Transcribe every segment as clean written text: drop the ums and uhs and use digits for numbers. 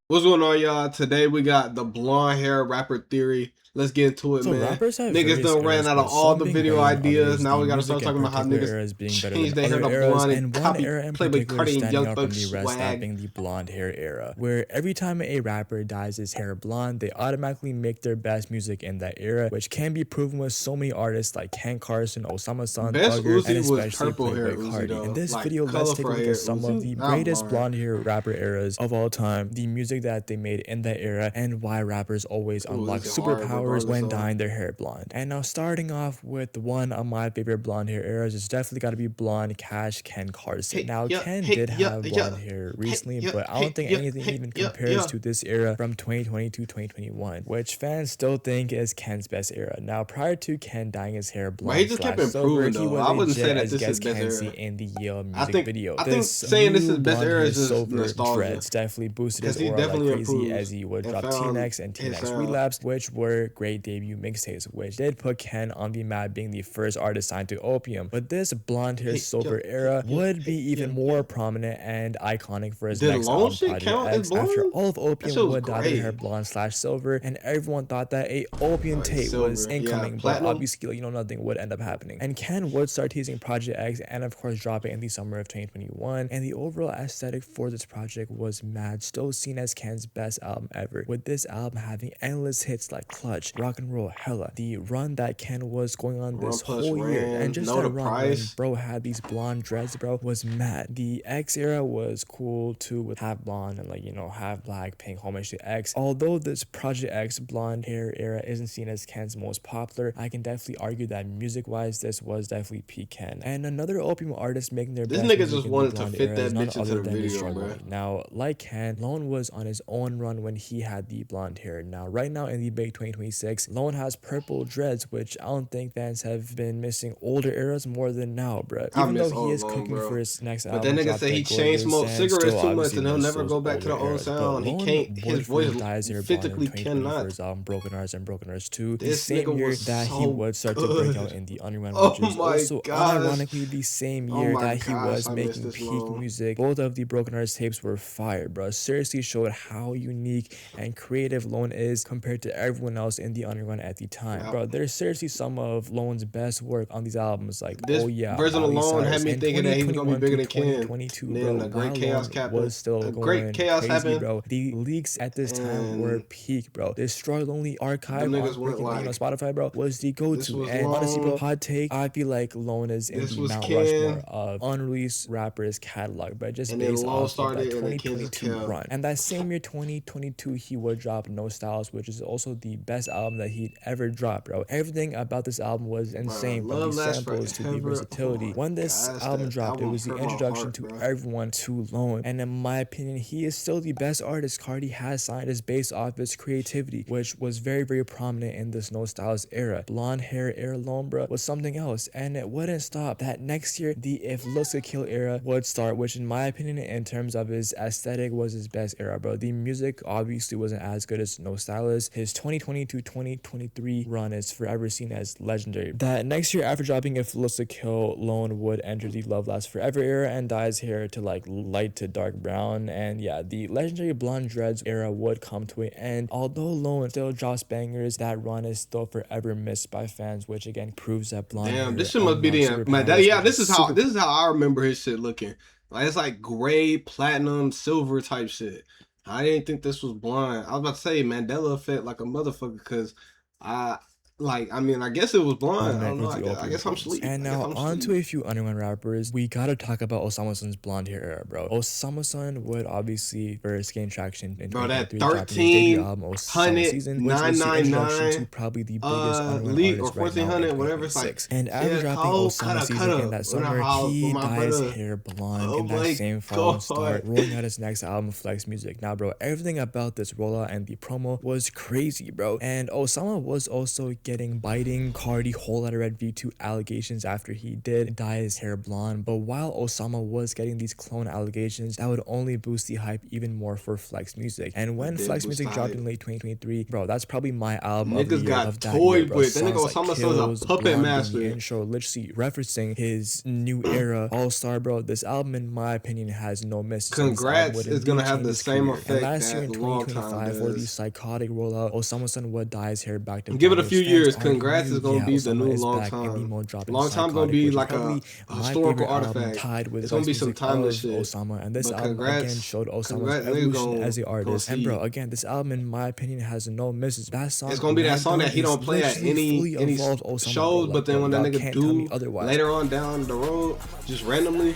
What's going on, y'all? Today we got the blonde hair rapper theory. Let's get into it, So man. rappers have Niggas various done ran eras, out of with all some the being video better than ideas. others, Now the we gotta music start in talking about how particular niggas eras being better than change their hair other to eras, blonde and and one copy era in Playboy particular Cardi and standing Young out Thug from the rest, that swag. being the blonde hair era, where every time a rapper dyes his hair blonde, they automatically make their best music in that era, which can be proven with so many artists like Ken Carson, Osama San, Best Thugger, and Uzi was especially purple hair Playboy Uzi Cardi. In though. this Like video, let's take a colorful look at hair some of Uzi, the not greatest blonde. blonde hair rapper eras of all time, the music that they made in that era, and why rappers always unlock Uzi hard superpowers regardless when of. dyeing their hair blonde. And now starting off with one of my favorite blonde hair eras, it's definitely got to be blonde Cash Ken Carson. Hey, Now yeah, Ken hey, did yeah, have yeah, blonde hair hey, recently, yeah, but I don't hey, think yeah, anything hey, even yeah, compares yeah. to this era from 2020 to 2021, which fans still think is Ken's best era. Now prior to Ken dyeing his hair But he blonde just kept slash silver, improving he though. was I a wouldn't say jet that as this is guest best Kenzie era. in the Yale I music think video. I think This saying this new is best blonde era hair is just silver nostalgia. dreads definitely boosted Because his he aura like definitely crazy, improved as he would and drop found T-Nex and his T-Nex sound. Relapse, which were great debut mixtapes, which did put Ken on the map being the first artist signed to Opium. But this blonde hair Hey, yeah, silver hey, era yeah, would be hey, yeah, even yeah. more prominent and iconic for his Did next Lone album, shit Project count as X, after blonde? all of That shit Opium was would dye their hair great. blonde slash silver, and everyone thought that a Opium Like tape was silver. Yeah, incoming, but platinum. obviously, nothing would end up happening. And Ken would start teasing Project X and of course drop it in the summer of 2021, and the overall aesthetic for this project was mad, still seen as Ken's best album ever, with this album having endless hits like Clutch, Rock and Roll, Hella, the run that Ken was going on Run this plus whole year, and ran. just Know that the run when price. bro had these blonde dreads, bro, was mad. The X era was cool too, with half blonde and half black, paying homage to X. Although this Project X blonde hair era isn't seen as Ken's most popular, I can definitely argue that music wise this was definitely peak Ken. And another Opium artist making their This best nigga music just in the wanted to blonde fit era that is none bitch into other the than video, Destroy bro. Lonely. Now like Ken, Lone was on his own run when he had the blonde hair. Now right now in the big 2026, Lone has purple dreads, which I don't think fans have been missing older eras more than now, bro. I Even though miss he old is Lone, cooking for bro. his next But that album, nigga Drop said he Dead chain Gorgeous, smoked and cigarettes still too much obviously and he'll miss never those go back to older the old eras. But sound. He Lone can't. His would voice fully dye his hair blonde in physically 2020 for cannot. his album Broken Hearts and Broken Hearts 2, the This same nigga year was that he so would start to break out good. in the underground, Oh which is my also gosh. unironically the same Oh year my that he gosh. was I miss making this peak Lone. music. Both of the Broken Hearts tapes were fire, bro. Seriously showed how unique and creative Lone is compared to everyone else in the underground at the time. Yep. Bro, there's seriously some of Lone's best work on these albums, like This Oh Yeah, version Miley alone had Cyrus. me In thinking that he was gonna be 2021 bigger to than Ken. 2022, And bro, then a great while chaos Lone happened. was still A great going chaos crazy, happened. bro, the leaks at this time were And peak, bro. Destroy Lonely them archive on niggas went freaking like, Spotify, bro, was the this go-to. was And honestly, bro, Lone. hot take, I feel like Lone is in This the was Mount Rushmore Ken. of unreleased rappers catalog, but just And then based Lone off of that started and then Kansas 2022 kept. run. And that same year, 2022, he would drop No Styles, which is also the best album that he'd ever dropped, bro. Everything about this album was Bro, insane, from the love lasts samples to the forever. Oh versatility. my When this gosh, album that dropped, it album was the hurt my introduction heart, to bro. everyone to Lone. And in my opinion, he is still the best artist Cardi has signed, is based off his creativity, which was very, very prominent in this No Styles era. Blonde hair era Lone, bro, was something else, and it wouldn't stop. That next year, the If Looks Could Kill era would start, which in my opinion, in terms of his aesthetic, was his best era, bro. The music obviously wasn't as good as No Stylist. His 2020 to 2023 run is forever seen as legendary. That next year, after dropping If Looks Could Kill, Lone would enter the Love Lasts Forever era and dye his hair to like light to dark brown. And yeah, the legendary blonde dreads era would come to an end. Although Lone still drops bangers, that run is still forever missed by fans, which again proves that blonde Damn, hair this shit must be unlocks the man. superpowers, Yeah, which is super. this is how I remember his shit looking. Like it's like gray, platinum, silver type shit. I didn't think this was blonde. I was about to say Mandela effect like a motherfucker because I I mean I guess it was blonde. I don't know. With the I Opium guess I'm tapes. sleep. And I guess now I'm on to sleep. a few underground rappers. We gotta talk about Osama Sun's blonde hair era, bro. Osama Sun would obviously first gain traction in Bro, that 2023, dropping his debut 13 album Osama hundred Season, which was the introduction to 999 probably the biggest underground leak or artist right now in 1400 whatever. It's like 2026. And after yeah, dropping cold Osama Season in that when I summer, house with he my dyed his brother. hair blonde Oh in that my same following god. start, rolling out his next album, Flex Music. Now, bro, everything about this rollout and the promo was crazy, bro. And Osama was also getting biting Cardi whole lotta red V2 allegations after he did dye his hair blonde. But while Osama was getting these clone allegations, that would only boost the hype even more for Flex Music. And when Flex Music dropped in late 2023, bro, that's probably my album of the year of that year, bro. That nigga Osama Kills, a puppet master. The intro, literally referencing his new era All-Star, bro. This album, in my opinion, has no misses. Congrats is gonna have the same effect. And last year in 2025, for the psychotic rollout, Osama would dye his hair back to give it a few years. Congrats is gonna be the new long time. Long time gonna be like a historical artifact. Tied with it's gonna be some timeless shit. Osama, and this album again showed Osama's evolution as an artist. And bro, again, this album, in my opinion, has no misses. That song, it's gonna be that song that he don't play at any shows, but then when that nigga do later on down the road, just randomly,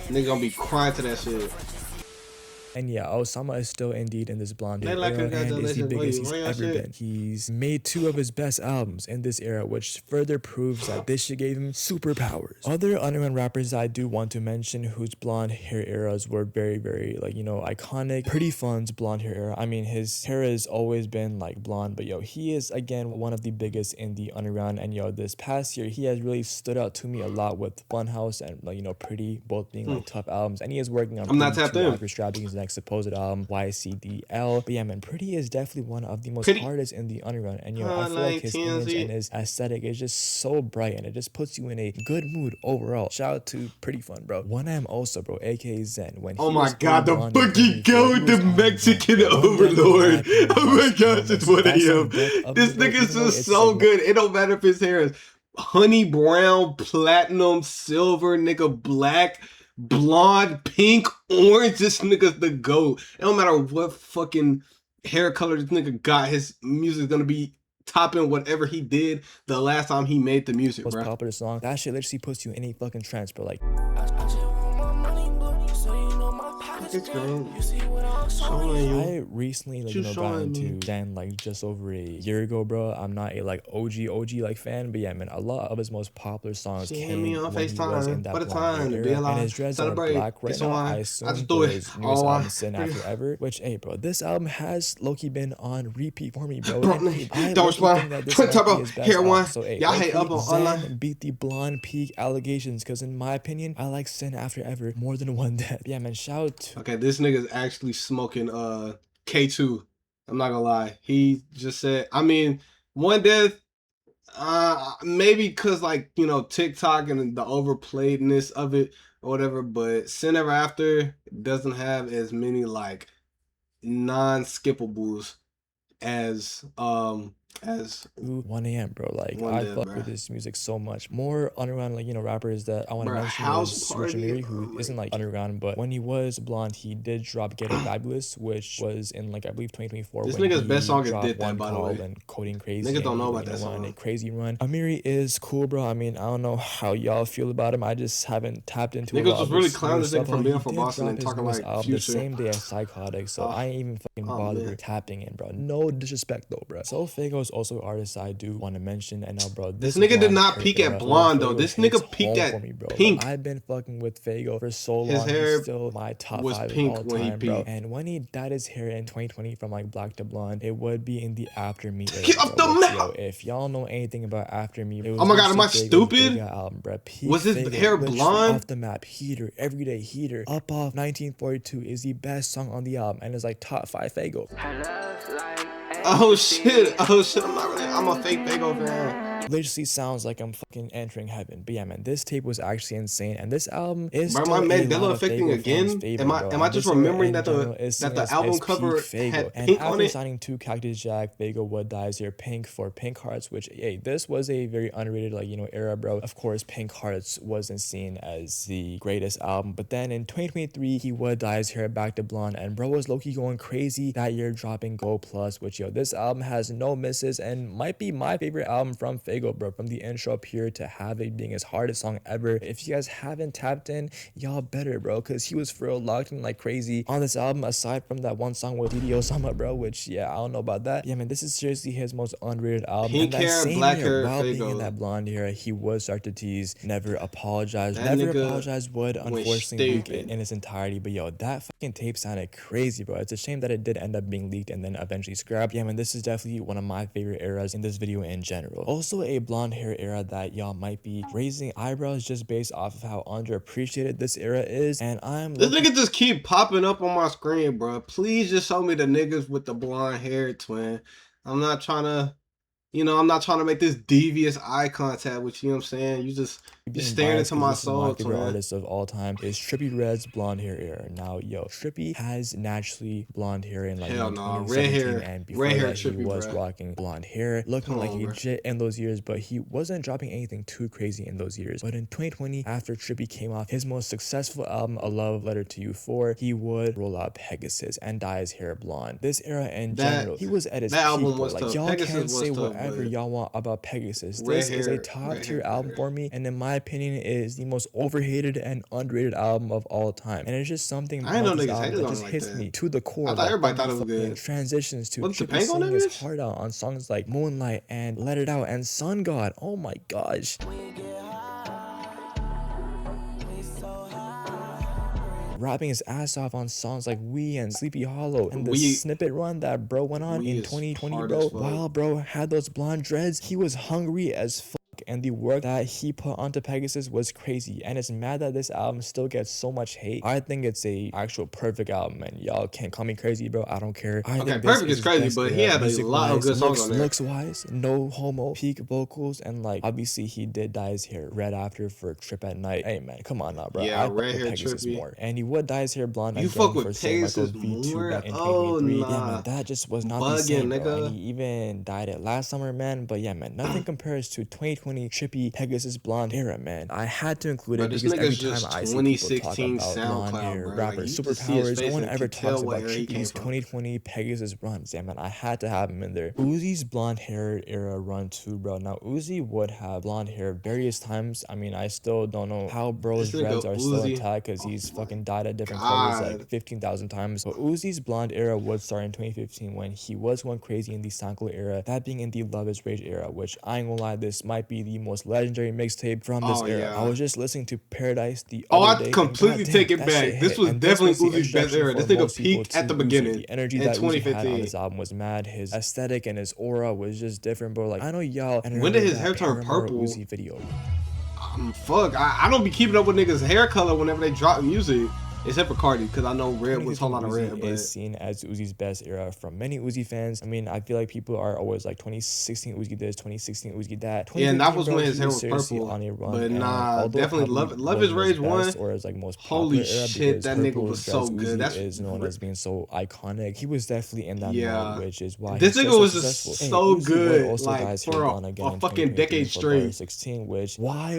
nigga gonna be crying to that shit. And yeah, Osama is still indeed in this blonde era and is the biggest he's ever been. He's made 2 of his best albums in this era, which further proves that this shit gave him superpowers. Other underground rappers I do want to mention whose blonde hair eras were very, very, like, you know, iconic. Pretty Fun's blonde hair era. I mean, his hair has always been like blonde, but yo, he is again one of the biggest in the underground. And yo, this past year, he has really stood out to me a lot with Funhouse and, like, you know, Pretty, both being like tough albums. And he is working on his next supposed album, YCDL. But yeah, man, Pretty is definitely one of the most artists in the underground. And yo, I feel like his image and his aesthetic is just so bright, and it just puts you in a good mood overall. Shout out to Pretty Fun, bro. One am also, bro, aka Zen. When oh my god, the fucking goat, the Mexican overlord. Oh my gosh, it's 1 AM. This nigga is just so good. It don't matter if his hair is honey brown, platinum, silver, nigga, black, blonde, pink, orange. This nigga's the GOAT. It don't matter what fucking hair color this nigga got, his music's gonna be topping whatever he did the last time he made the music, bro. Most popular song. That shit literally puts you in a fucking trance, bro. Like, I recently, like, you know, got into Zen like just over a year ago, bro. I'm not a like OG like fan, but yeah, man, a lot of his most popular songs came when he was in that blonde era, and his dreads are black right now. I assume for his newest album, Sin After Ever, which, hey, bro, this album has low-key been on repeat for me, bro. Don't respond. Talk about hair one. So, hey, y'all hate up on online. Beat the blonde peak allegations, because in my opinion, I like Sin After Ever more than One Death. Yeah, man, shout out to okay, this nigga's actually smoking K2. I'm not gonna lie. He just said, I mean, One Death, maybe because, like, you know, TikTok and the overplayedness of it or whatever, but Sin Ever After doesn't have as many like non-skippables as 1 AM, bro. Like, I fuck with this music so much. More underground, like, you know, rappers that I want to mention is Richard, who isn't like underground, but when he was blonde, he did drop Get It Fabulous, which was in, like, I believe 2024. This nigga's best song is Did That, by the way. And Coding Crazy. Niggas don't know about that song. A crazy run. Amiri is cool, bro. I mean, I don't know how y'all feel about him. I just haven't tapped into niggas was really clowning this nigga from being from Boston and talking like Future. The same day as Psychotic, so I ain't even fucking bothered tapping in, bro. No disrespect though, bro. So Fago is also an artist I do want to mention, and now, bro, this nigga did not peak at blonde though. This nigga peaked at pink. I've been fucking with Fago for so long. His hair he's still my top 5 of all time, bro. And when he dyed his hair in 2020 from like black to blonde, it would be in the After Me era. If y'all know anything about After Me, it was, oh my god, am I stupid? Album, bro. Was his hair blonde? Off the Map, Heater, Everyday Heater, Up Off 1942 is the best song on the album, and it's like top 5 Fago. Oh shit, I'm a fake Fago fan. Literally sounds like I'm fucking entering heaven. But yeah, man, this tape was actually insane, and this album is still my Mandela affecting again. Am I just remembering that the album cover had and pink after on it? Signing to Cactus Jack, Fago would dye his hair pink for Pink Hearts, which, hey, this was a very underrated, like, you know, era, bro. Of course, Pink Hearts wasn't seen as the greatest album, but then in 2023 he would dye his hair back to blonde, and bro was low-key going crazy that year, dropping Go Plus, which, yo, this album has no misses and might be my favorite album from Fago. Fago, bro. From the intro up here to Havoc being his hardest song ever. If you guys haven't tapped in, y'all better, bro, because he was for real locked in like crazy on this album, aside from that one song with DD Osama, bro, which, yeah, I don't know about that. Yeah, man, this is seriously his most underrated album. Pink and that hair, same black year, hair, while being in Fago. that blonde era, he would start to tease Never Apologize. That Never nigga Apologize would went unfortunately leak stupid. in its entirety, but yo, that fucking tape sounded crazy, bro. It's a shame that it did end up being leaked and then eventually scrapped. Yeah, man, this is definitely one of my favorite eras in this video in general. Also a blonde hair era that y'all might be raising eyebrows just based off of how underappreciated this era is, and This nigga just keep popping up on my screen, bro. Please just show me the niggas with the blonde hair, twin. I'm not trying to, I'm not trying to make this devious eye contact with you, know what I'm saying? You just staring into my soul, favorite twin. artist of all time is Trippie Redd's blonde hair era. Now, yo, Trippie has naturally blonde hair in like 2017, and before that he was rocking blonde hair, looking like a jit in those years, but he wasn't dropping anything too crazy in those years. But in 2020, after Trippie came off his most successful album, A Love Letter to You 4, he would roll out Pegasus and dye his hair blonde. This era in general, he was at his peak. Like, y'all can say whatever y'all want about Pegasus. This is a top tier album for me, and in my opinion is the most overhated and underrated album of all time. And it's just something about this album that just hits me to the core. I thought everybody thought it was good. Transitions to Trippie singing his heart out on songs like Moonlight and Let It Out and Sun God. Oh my gosh. Rapping his ass off on songs like We and Sleepy Hollow, and the snippet run that bro went on in 2020, bro. While bro had those blonde dreads, he was hungry as fuck, and the work that he put onto Pegasus was crazy. And it's mad that this album still gets so much hate. I think it's a actual perfect album, and y'all can't call me crazy, bro. I don't care. I think perfect is crazy, but he had a lot of good songs on there. Looks wise, no homo, peak vocals, and like obviously he did dye his hair red after for Trip at Night. Hey man, come on now, bro. Yeah, I red hair Pegasus Trippie. More, and he would dye his hair blonde you again fuck with for Pegasus V2 more? back in Oh 2023. nah. Yeah, man, that just was not the same, bro. And he even dyed it last summer, man. But yeah, man, nothing compares to 2020 Trippie Pegasus blonde era, man. I had to include it because every time I see people talk about blonde hair, rappers, superpowers, no one ever talks about Trippie's 2020 Pegasus runs. Yeah, man, I had to have him in there. Uzi's blonde hair era run too, bro. Now, Uzi would have blonde hair various times. I mean, I still don't know how bro's dreads are still intact because he's fucking dyed at different colors like 15,000 times. But Uzi's blonde era would start in 2015 when he was going crazy in the SoundCloud era, that being in the Love Is Rage era, which I ain't gonna lie, this might be the most legendary mixtape from this era. I was just listening to Paradise the other day. I completely take it back. This was definitely Uzi's best era. This nigga peaked at the beginning. The energy that Uzi had on this album was mad. His aesthetic and his aura was just different, bro. Like, I know y'all. When did his hair turn purple? Uzi video. Fuck, I don't be keeping up with niggas' hair color whenever they drop music. Except for Cardi, because I know red was a whole lot of red. But is seen as Uzi's best era from many Uzi fans. I mean, I feel like people are always like 2016 Uzi this, 2016 Uzi that. Yeah, and that was when his hair was purple. On a run, but nah, definitely Love Is Rage 1. Or as like most holy shit, that nigga was so good. That is known as being so iconic. He was definitely in that mode, which is why this nigga was just so Uzi good, like for a fucking decade straight. 16, which why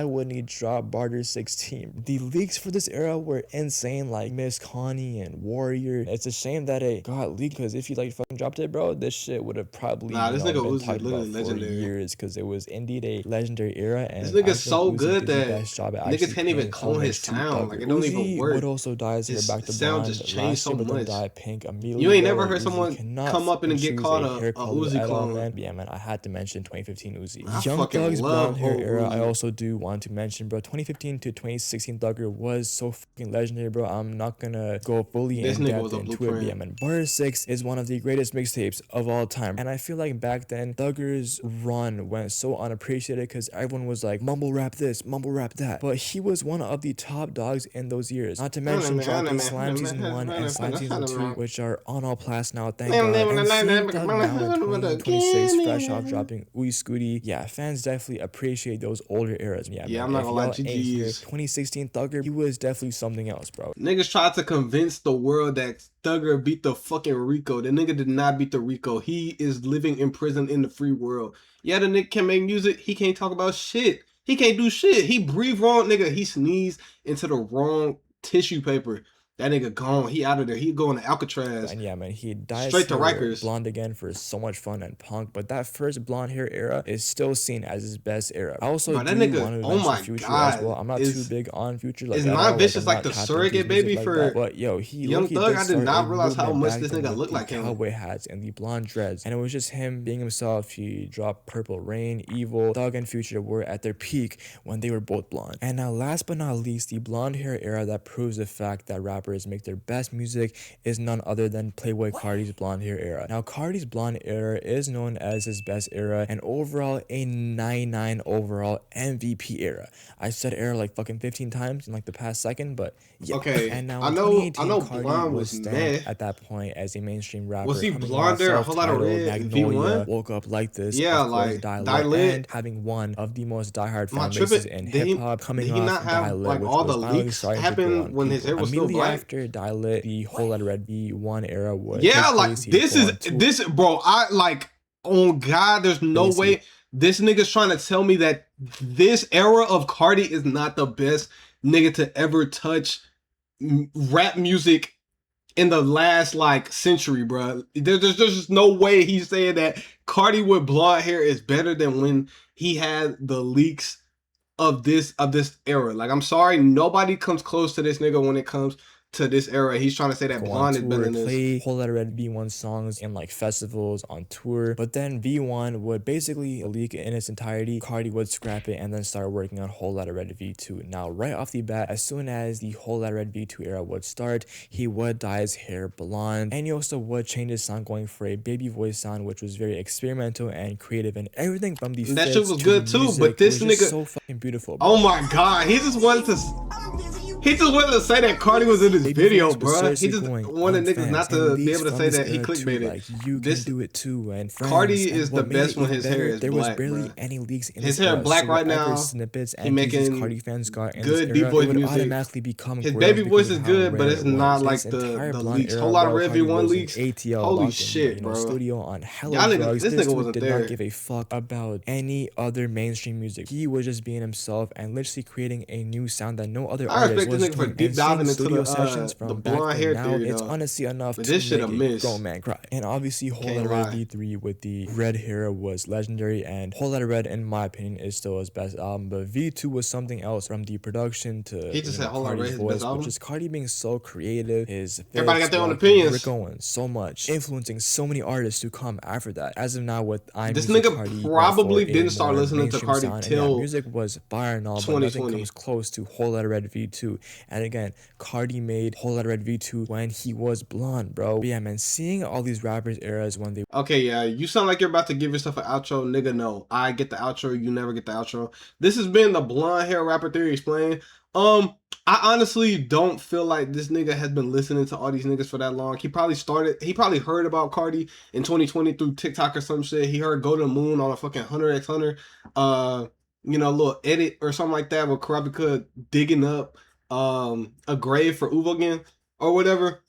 wouldn't he drop Barter 16? The leaks for this era were insane. Like Miss Connie and Warrior. It's a shame that it got leaked, because if you like fucking dropped it, bro, this shit would have probably this nigga been was talked about for years, because it was indeed a legendary era. And this nigga's so good that niggas can't even clone his sound. Like, it don't even work. Would also dye his hair back to sound blonde. just changed so much. Pink immediately. You ain't never heard someone come up and get called a Uzi clone. Man. Yeah, man, I had to mention 2015 Uzi. Young Thug's blonde hair era. I also do want to mention, bro. 2015 to 2016 Thugger was so fucking legendary, bro. I'm not gonna go fully in depth into it. Yeah, man. Barter 6 is one of the greatest mixtapes of all time, and I feel like back then Thugger's run went so unappreciated because everyone was like mumble rap this, mumble rap that, but he was one of the top dogs in those years. Not to mention dropping Slime Season 1 and Slime Season 2, which are on all plats now, thank God. And seeing Thug now in 2026 fresh off dropping Uy Scooty, yeah, fans definitely appreciate those older eras. Yeah, man, I'm not gonna lie, 2016 Thugger, he was definitely something else, bro. Niggas tried to convince the world that Thugger beat the fucking Rico. The nigga did not beat the Rico. He is living in prison in the free world. Yeah, the nigga can make music. He can't talk about shit. He can't do shit. He breathe wrong, nigga. He sneezed into the wrong tissue paper. that nigga gone. He out of there. He going to Alcatraz. And yeah, man, he dyes Straight to hair Rikers. blonde again for so much fun and punk, but that first blonde hair era is still seen as his best era. I also Bro, that do nigga, want to oh mention my Future God, as well. I'm not too big on Future. Like, is at all. Non-Vicious Like, like the tapped into surrogate his baby music like for that. But yo, he Young low-key Thug? did I did start not a realize how movement much back this then nigga with looked the like him. cowboy hats and the blonde dreads, and it was just him being himself. He dropped Purple Rain, Evil, Thug and Future were at their peak when they were both blonde. And now, last but not least, the blonde hair era that proves the fact that rappers make their best music is none other than Playboi Carti's blonde hair era. Now, Carti's blonde era is known as his best era and overall a 99 overall MVP era. I said era like fucking 15 times in like the past second, but yeah. Okay, And now I in know 2018, Carti Blonde was was stamped meh. at that point as a mainstream rapper, Was he coming blonde off there? A whole lot of self-titled red Magnolia, V1? Woke Up Like This, Yeah, of course, like Die Die Lit, Lit. and having one of the most diehard Am I fan bases tripping? in Did hip-hop, coming he off not have Die Lit, like which all was the finally leaks starting to grow happen on when his hair people. was still Immediately black? after Die Lit, the Whole Lotta Red V1 era would Yeah, take like place. He'd this go is on tour. this, bro. I like, oh God, there's no way this nigga's trying to tell me that this era of Carti is not the best nigga to ever touch rap music in the last like century, bro. There's just no way he's saying that Carti with blonde hair is better than when he had the leaks of this era. Like, I'm sorry, nobody comes close to this nigga when it comes to this era. He's trying to say that go blonde on is better tour, than play this. Whole Lotta Red V1 songs in like festivals on tour, but then V1 would basically leak in its entirety. Carti would scrap it and then start working on Whole Lotta Red V2. Now, right off the bat, as soon as the Whole Lotta Red V2 era would start, he would dye his hair blonde, and he also would change his sound, going for a baby voice sound, which was very experimental and creative, and everything from the That fits shit was to good the too, music but this was just nigga, so fucking beautiful, bro. oh my God, he just wanted to say that Carti was in his video, bro. He just wanted niggas not to be able to say that he clickbaited. Like, you can do it too, and friends. Carti And is the what made best it when even his better, hair is there black, was barely bro. any leaks in His this hair era, black so right whatever now. snippets He and pieces making Carti fans got in good this era, B-boy it would music. automatically become His growth baby voice because is of how good, but rare it's it not was. like His entire the blonde leaks. era, Whole lot of bro, Red Carti V1 was in leaks. ATL, Holy locked shit, in, bro. studio on hella Y'all niggas, drugs. this This nigga dude wasn't did there. not give a fuck about any other mainstream music. He was just being himself and literally creating a new sound that no other I artist respect was this nigga for doing. deep And diving seeing into studio sessions the from back blonde then hair now, theory, it's though. honestly enough But to this shit make a a miss. grown man cry. And obviously, Whole Can't Lotta Red lie. V3 with the red hair was legendary, and Whole Lotta Red, in my opinion, is still his best album. But V2 was something else, from the production to He just said Whole Lotta Red Carti's his voice, best but album. just Carti being so creative, his Everybody fits, got their own rocking opinions. Rick Owens so much, influencing so many artists to come after that. As of now, with This iMusic, nigga Carti probably went for a didn't start more listening to mainstream Carti sound, and yeah, till music was fire and all, but nothing 2020. comes close to Whole Lotta Red V2. And again, Carti made Whole Lotta Red V2 when he was blonde, bro. But yeah, man, seeing all these rappers eras when they Okay, yeah, you sound like you're about to give yourself an outro. Nigga, no. I get the outro, you never get the outro. This has been the Blonde Hair Rapper Theory Explained. I honestly don't feel like this nigga has been listening to all these niggas for that long. He probably heard about Carti in 2020 through TikTok or some shit. He heard Go to the Moon on a fucking Hunter x Hunter, little edit or something like that with Karabika digging up a grave for Uvogen or whatever.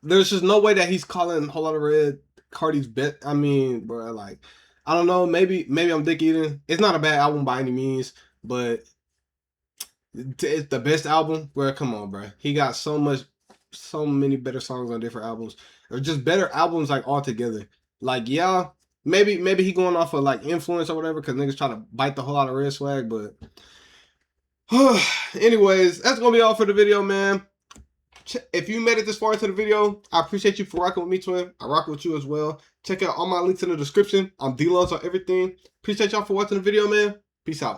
There's just no way that he's calling Whole Lotta Red Carti's bet. I mean, bro, like, I don't know. Maybe I'm dick eating. It's not a bad album by any means, but it's the best album. Bro, come on, bro. He got so many better songs on different albums, or just better albums like all together. Like, yeah, maybe he going off of like influence or whatever, because niggas try to bite the whole lot of Red swag. But anyways, that's gonna be all for the video, man. If you made it this far into the video, I appreciate you for rocking with me, twin. I rock with you as well. Check out all my links in the description. I'm dlahnz on everything. Appreciate y'all for watching the video, man. Peace out.